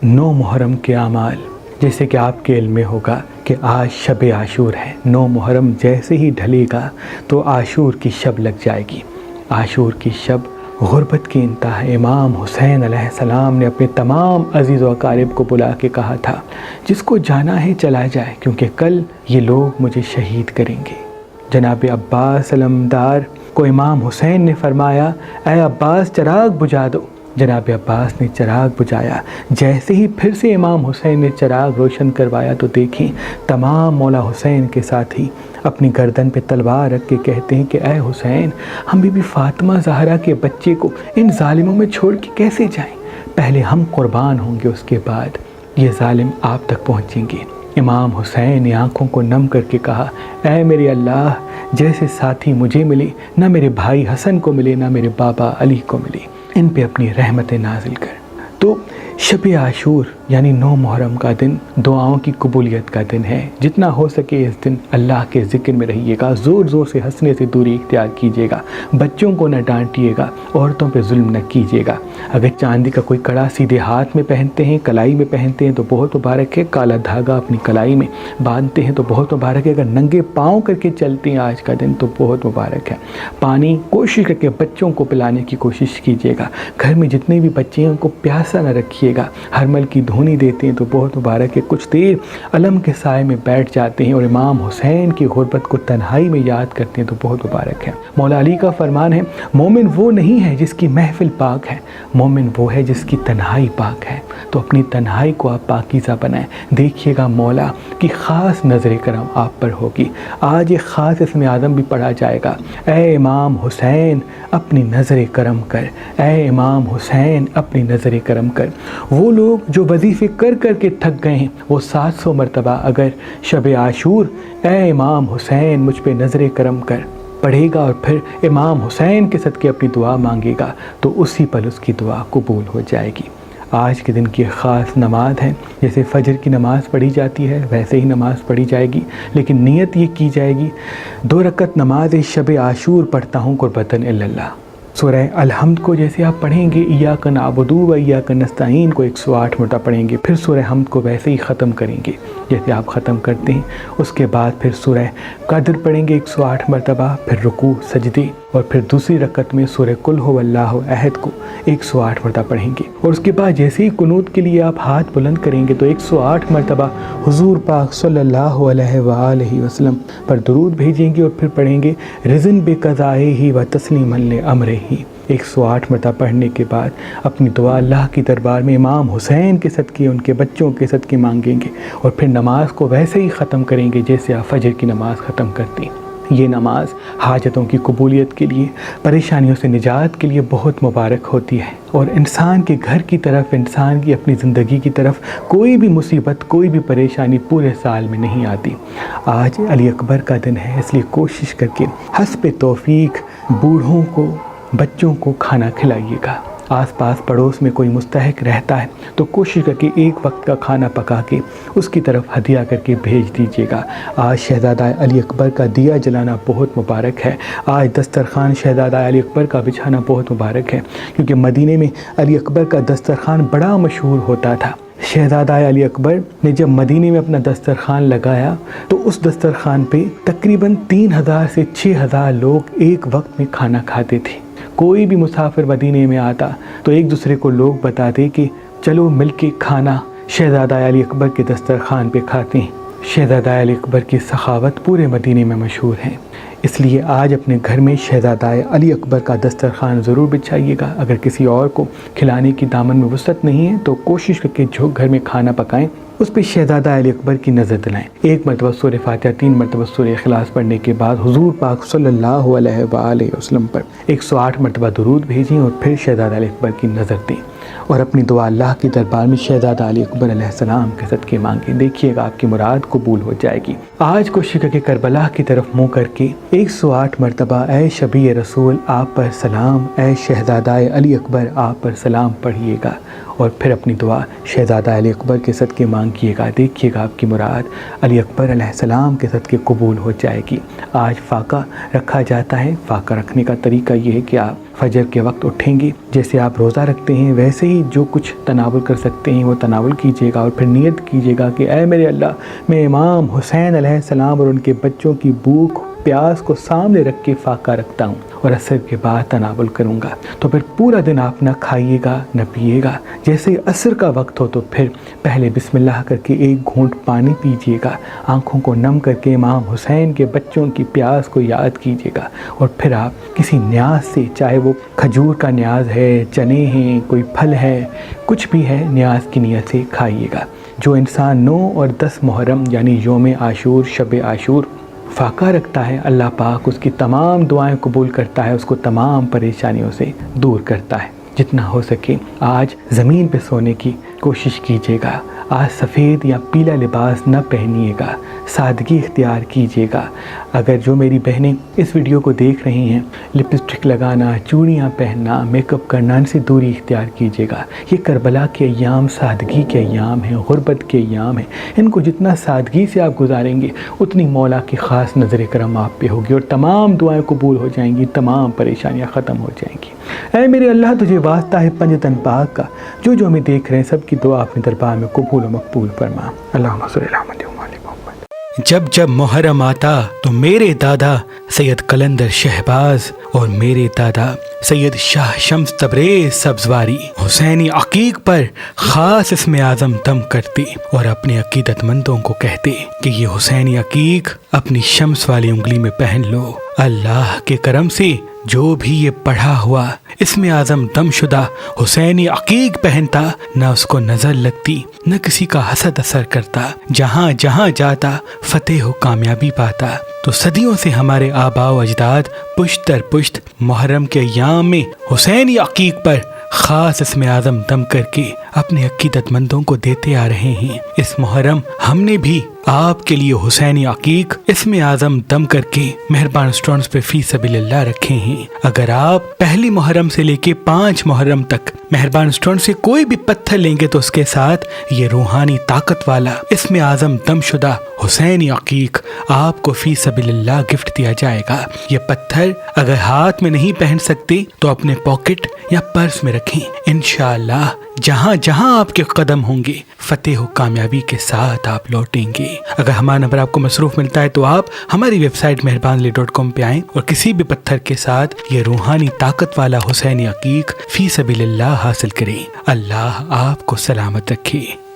9 محرم کے اعمال، جیسے کہ آپ کے علم میں ہوگا کہ آج شب عاشور ہے۔ 9 محرم جیسے ہی ڈھلے گا تو عاشور کی شب لگ جائے گی۔ عاشور کی شب غربت کی انتہا ہے۔ امام حسین علیہ السلام نے اپنے تمام عزیز و اقارب کو بلا کے کہا تھا، جس کو جانا ہے چلا جائے، کیونکہ کل یہ لوگ مجھے شہید کریں گے۔ جناب عباس علمدار کو امام حسین نے فرمایا، اے عباس چراغ بجھا دو۔ جناب عباس نے چراغ بجھایا۔ جیسے ہی پھر سے امام حسین نے چراغ روشن کروایا تو دیکھیں تمام مولا حسین کے ساتھی اپنی گردن پہ تلوار رکھ کے کہتے ہیں کہ اے حسین، ہم بی بی فاطمہ زہرا کے بچے کو ان ظالموں میں چھوڑ کے کیسے جائیں؟ پہلے ہم قربان ہوں گے، اس کے بعد یہ ظالم آپ تک پہنچیں گے۔ امام حسین نے آنکھوں کو نم کر کے کہا، اے میرے اللہ، جیسے ساتھی مجھے ملے، نہ میرے بھائی حسن کو ملے، نہ میرے بابا علی کو ملے، ان پہ اپنی رحمت نازل کر۔ تو شب عاشور یعنی 9 محرم کا دن دعاؤں کی قبولیت کا دن ہے۔ جتنا ہو سکے اس دن اللہ کے ذکر میں رہیے گا، زور زور سے ہنسنے سے دوری اختیار کیجیے گا، بچوں کو نہ ڈانٹیے گا، عورتوں پہ ظلم نہ کیجیے گا۔ اگر چاندی کا کوئی کڑا سیدھے ہاتھ میں پہنتے ہیں، کلائی میں پہنتے ہیں تو بہت مبارک ہے۔ کالا دھاگا اپنی کلائی میں باندھتے ہیں تو بہت مبارک ہے۔ اگر ننگے پاؤں کر کے چلتے ہیں آج کا دن تو بہت مبارک ہے۔ پانی کوشش کر کے بچوں کو پلانے کی کوشش کیجیے گا۔ گھر میں جتنے بھی بچے ہیں ان کو پیاسا نہ رکھیے گا۔ ہرمل کی دھونی دیتے ہیں تو بہت مبارک ہے۔ کچھ دیر علم کے سائے میں بیٹھ جاتے ہیں اور امام حسین کی غربت کو تنہائی میں یاد کرتے ہیں تو بہت مبارک ہے۔ مولا علی کا فرمان ہے، مومن وہ نہیں ہے جس کی محفل پاک ہے، مومن وہ ہے جس کی تنہائی پاک ہے۔ تو اپنی تنہائی کو آپ پاکیزہ بنائیں۔ دیکھیے گا مولا کی خاص نظر کرم آپ پر ہوگی۔ آج ایک خاص اسم اعظم بھی پڑھا جائے گا، اے امام حسین اپنی نظر کرم کر، اے امام حسین اپنی نظر کرم کر۔ وہ لوگ جو وظیفے کر کر کے تھک گئے ہیں وہ 700 مرتبہ اگر شب عاشور اے امام حسین مجھ پہ نظر کرم کر پڑھے گا اور پھر امام حسین کے صدقے اپنی دعا مانگے گا تو اسی پل اس کی دعا قبول ہو جائے گی۔ آج کے دن کی خاص نماز ہے، جیسے فجر کی نماز پڑھی جاتی ہے ویسے ہی نماز پڑھی جائے گی، لیکن نیت یہ کی جائے گی 2 رکعت نماز شب عاشور پڑھتا ہوں قربتاً اللہ۔ سورہ الحمد کو جیسے آپ پڑھیں گے، ایاک نعبد و ایاک نستعین کو 108 مرتبہ پڑھیں گے، پھر سورہ حمد کو ویسے ہی ختم کریں گے جیسے آپ ختم کرتے ہیں۔ اس کے بعد پھر سورہ قدر پڑھیں گے 108 مرتبہ، پھر رکوع سجدے، اور پھر دوسری رکعت میں سورہ قل هو اللہ احد کو 108 مرتبہ پڑھیں گے۔ اور اس کے بعد جیسے ہی قنوت کے لیے آپ ہاتھ بلند کریں گے تو 108 مرتبہ حضور پاک صلی اللہ علیہ وآلہ وسلم پر درود بھیجیں گے، اور پھر پڑھیں گے رضن بقضائہ و تسلیما لامرہ۔ 108 مرتبہ پڑھنے کے بعد اپنی دعا اللہ کی دربار میں امام حسین کے صدقے، ان کے بچوں کے صدقے مانگیں گے، اور پھر نماز کو ویسے ہی ختم کریں گے جیسے آپ فجر کی نماز ختم کرتے ہیں۔ یہ نماز حاجتوں کی قبولیت کے لیے، پریشانیوں سے نجات کے لیے بہت مبارک ہوتی ہے، اور انسان کے گھر کی طرف، انسان کی اپنی زندگی کی طرف کوئی بھی مصیبت، کوئی بھی پریشانی پورے سال میں نہیں آتی۔ آج علی اکبر کا دن ہے، اس لیے کوشش کر کے حسب توفیق بوڑھوں کو، بچوں کو کھانا کھلائیے گا۔ آس پاس پڑوس میں کوئی مستحق رہتا ہے تو کوشش کر کے ایک وقت کا کھانا پکا کے اس کی طرف ہدیہ کر کے بھیج دیجیے گا۔ آج شہزادہ علی اکبر کا دیا جلانا بہت مبارک ہے۔ آج دسترخوان شہزادہ علی اکبر کا بچھانا بہت مبارک ہے، کیونکہ مدینے میں علی اکبر کا دسترخوان بڑا مشہور ہوتا تھا۔ شہزادہ علی اکبر نے جب مدینے میں اپنا دسترخوان لگایا تو اس دسترخوان پہ تقریباً 3000 سے 6000 لوگ ایک وقت میں کھانا کھاتے تھے۔ کوئی بھی مسافر مدینے میں آتا تو ایک دوسرے کو لوگ بتاتے کہ چلو مل کے کھانا شہزادہ علی اکبر کے دسترخوان پہ کھاتے ہیں۔ شہزادہ علی اکبر کی سخاوت پورے مدینے میں مشہور ہے، اس لیے آج اپنے گھر میں شہزادہ علی اکبر کا دسترخوان ضرور بچھائیے گا۔ اگر کسی اور کو کھلانے کی دامن میں وسعت نہیں ہے تو کوشش کر کے جو گھر میں کھانا پکائیں اس پہ شہزادہ علی اکبر کی نظر دلائیں۔ 1 مرتبہ سورہ فاتحہ، 3 مرتبہ سورہ اخلاص پڑھنے کے بعد حضور پاک صلی اللہ علیہ وآلہ وسلم پر 108 مرتبہ درود بھیجیں، اور پھر شہزادہ علی اکبر کی نظر دیں، اور اپنی دعا اللہ کی دربار میں شہزادہ علی اکبر علیہ السلام کے صدقے مانگیں۔ دیکھیے گا آپ کی مراد قبول ہو جائے گی۔ آج کوشش کر کے کربلا کی طرف منہ کر کے 108 مرتبہ اے شبیہ رسول آپ پر سلام، اے شہزادہ علی اکبر آپ پر سلام پڑھیے گا، اور پھر اپنی دعا شہزادہ علی اکبر کے صدقے مانگیے گا، دیکھیے گا آپ کی مراد علی اکبر علیہ السلام کے صدقے قبول ہو جائے گی۔ آج فاقہ رکھا جاتا ہے۔ فاقہ رکھنے کا طریقہ یہ ہے کہ آپ فجر کے وقت اٹھیں گے، جیسے آپ روزہ رکھتے ہیں ویسے ہی جو کچھ تناول کر سکتے ہیں وہ تناول کیجیے گا، اور پھر نیت کیجیے گا کہ اے میرے اللہ، میں امام حسین علیہ السلام اور ان کے بچوں کی بھوک پیاس کو سامنے رکھ کے فاقہ رکھتا ہوں اور عصر کے بعد تناول کروں گا۔ تو پھر پورا دن آپ نہ کھائیے گا نہ پیے گا، جیسے عصر کا وقت ہو تو پھر پہلے بسم اللہ کر کے ایک گھونٹ پانی پیجیے گا، آنکھوں کو نم کر کے امام حسین کے بچوں کی پیاس کو یاد کیجیے گا، اور پھر آپ کسی نیاز سے، چاہے وہ کھجور کا نیاز ہے، چنے ہیں، کوئی پھل ہے، کچھ بھی ہے، نیاز کی نیت سے کھائیے گا۔ جو انسان 9 اور 10 محرم یعنی یوم عاشور، شب عاشور فاقہ رکھتا ہے، اللہ پاک اس کی تمام دعائیں قبول کرتا ہے، اس کو تمام پریشانیوں سے دور کرتا ہے۔ جتنا ہو سکے آج زمین پہ سونے کی کوشش کیجیے گا، آج سفید یا پیلا لباس نہ پہنیے گا، سادگی اختیار کیجیے گا۔ اگر جو میری بہنیں اس ویڈیو کو دیکھ رہی ہیں، لپسٹک لگانا، چوڑیاں پہننا، میک اپ کرنا، ان سے دوری اختیار کیجیے گا۔ یہ کربلا کے ایام سادگی کے ایام ہیں، غربت کے ایام ہیں، ان کو جتنا سادگی سے آپ گزاریں گے اتنی مولا کی خاص نظر کرم آپ پہ ہوگی، اور تمام دعائیں قبول ہو جائیں گی، تمام پریشانیاں ختم ہو جائیں گی۔ اے میرے اللہ، تجھے واسطہ ہے پنج تن پاک کا، جو ہمیں دیکھ رہے ہیں سب کی دعا اپنے دربار میں قبول و مقبول فرما۔ اللہم صلی اللہ علیہ وسلم۔ جب محرم آتا تو میرے دادا سید قلندر شہباز اور میرے دادا سید شاہ شمس تبریز سبزواری حسینی عقیق پر خاص اسم اعظم دم کرتے اور اپنے عقیدت مندوں کو کہتے کہ یہ حسینی عقیق اپنی شمس والی انگلی میں پہن لو۔ اللہ کے کرم سے جو بھی یہ پڑھا ہوا اسم اعظم دم شدہ حسینی عقیق پہنتا، نہ اس کو نظر لگتی، نہ کسی کا حسد اثر کرتا، جہاں جہاں جاتا فتح و کامیابی پاتا۔ تو صدیوں سے ہمارے آباء و اجداد پشت در پشت محرم کے ایام میں حسینی عقیق پر خاص اسم اعظم دم کر کے اپنے عقیدت مندوں کو دیتے آ رہے ہیں۔ اس محرم ہم نے بھی آپ کے لیے حسینی عقیق اسم اعظم دم کر کے مہربان سٹونز پہ فی سبیل اللہ رکھے ہیں۔ اگر آپ پہلی محرم سے لے کے 5 محرم تک مہربان سٹون سے کوئی بھی پتھر لیں گے تو اس کے ساتھ یہ روحانی طاقت والا اسم اعظم دم شدہ حسینی عقیق آپ کو فی سبیل اللہ گفٹ دیا جائے گا۔ یہ پتھر اگر ہاتھ میں نہیں پہن سکتے تو اپنے پاکٹ یا پرس میں رکھیں، انشاءاللہ جہاں جہاں آپ کے قدم ہوں گے فتح و کامیابی کے ساتھ آپ لوٹیں گے۔ اگر ہمارا نمبر آپ کو مصروف ملتا ہے تو آپ ہماری ویب سائٹ مہربانلی.com پہ آئیں اور کسی بھی پتھر کے ساتھ یہ روحانی طاقت والا حسینی عقیق فی سبیل اللہ حاصل کریں۔ اللہ آپ کو سلامت رکھے۔